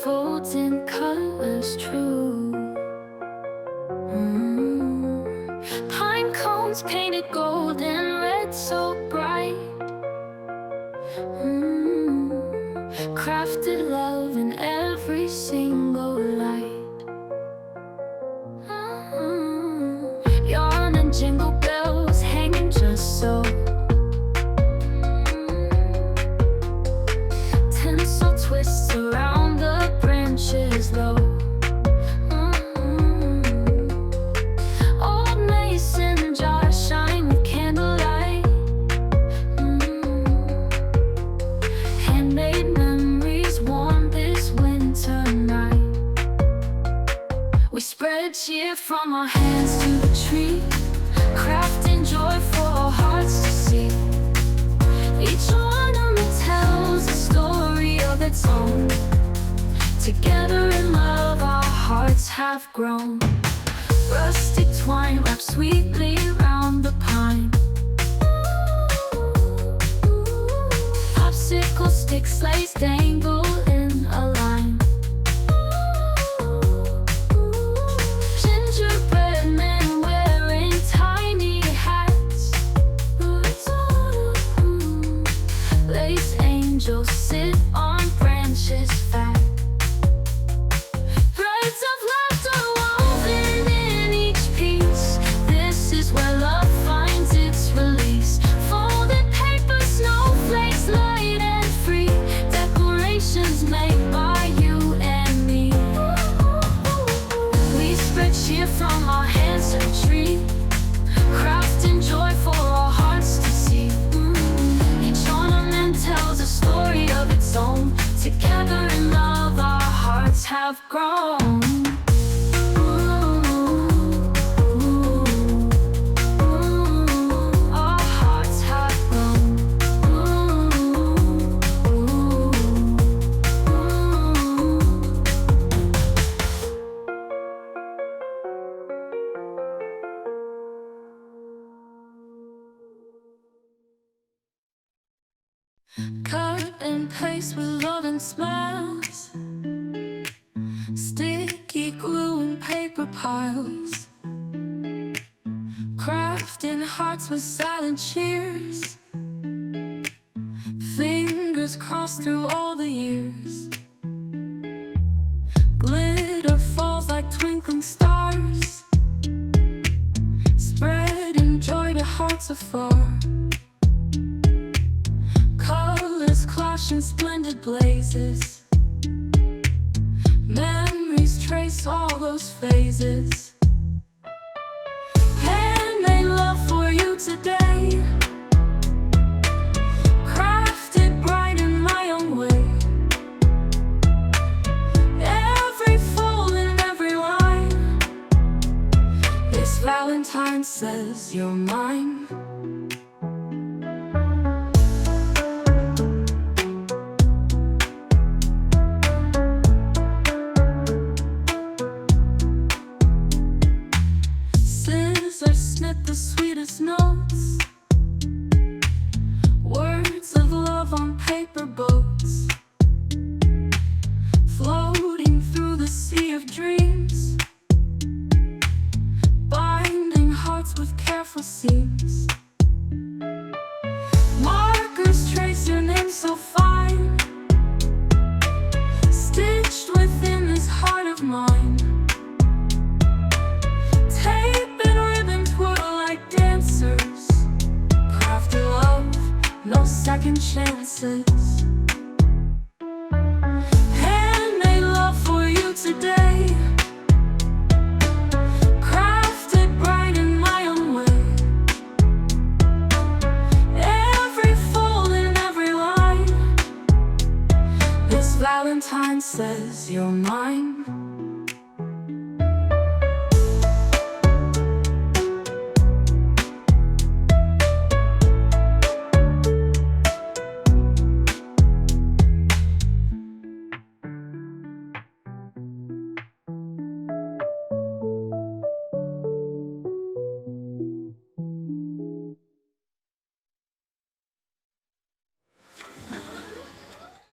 folds in colors true. Pine cones painted gold and red so bright. Crafted love in every single light. Yarn and jingle bells hanging just so. Tinsel twists around the branches low. Old mason jars shine with candlelight. Handmade memories warm this winter night. We spread cheer from our hands to the tree, crafting joy for our hearts to see. Each ornament tells a story of its own. Together in love our hearts have grown. Rustic twine wrapped sweetly round the pine. Popsicle stick sleighs dangle in a line. Gingerbread men wearing tiny hats. Lace angels sit on branches fat. Threads of laughter woven in each piece. This is where love finds its release. Folded paper, snowflakes, light and free. Decorations made by you and me. We spread cheer from our hands to the tree, crafting joy for our hearts to see. Each ornament tells a story of its own. Together in love our hearts have grown. Our hearts have grown. Cut and paste with love and smiles. Sticky glue and paper piles. Crafting hearts with silent cheers. Fingers crossed through all the years. Glitter falls like twinkling stars, spreading joy to hearts afar. Colors clash in splendid blazes. Memories trace all those phases. Handmade love for you today, crafted bright in my own way. Every fold and every line, this Valentine says you're mine. Snip the sweetest notes, words of love on paper boats, floating through the sea of dreams, binding hearts with careful seams. Markers trace your name so fine, stitched within this heart of mine. No second chances. Handmade love for you today, crafted bright in my own way. Every fold and every line, this Valentine says you're mine.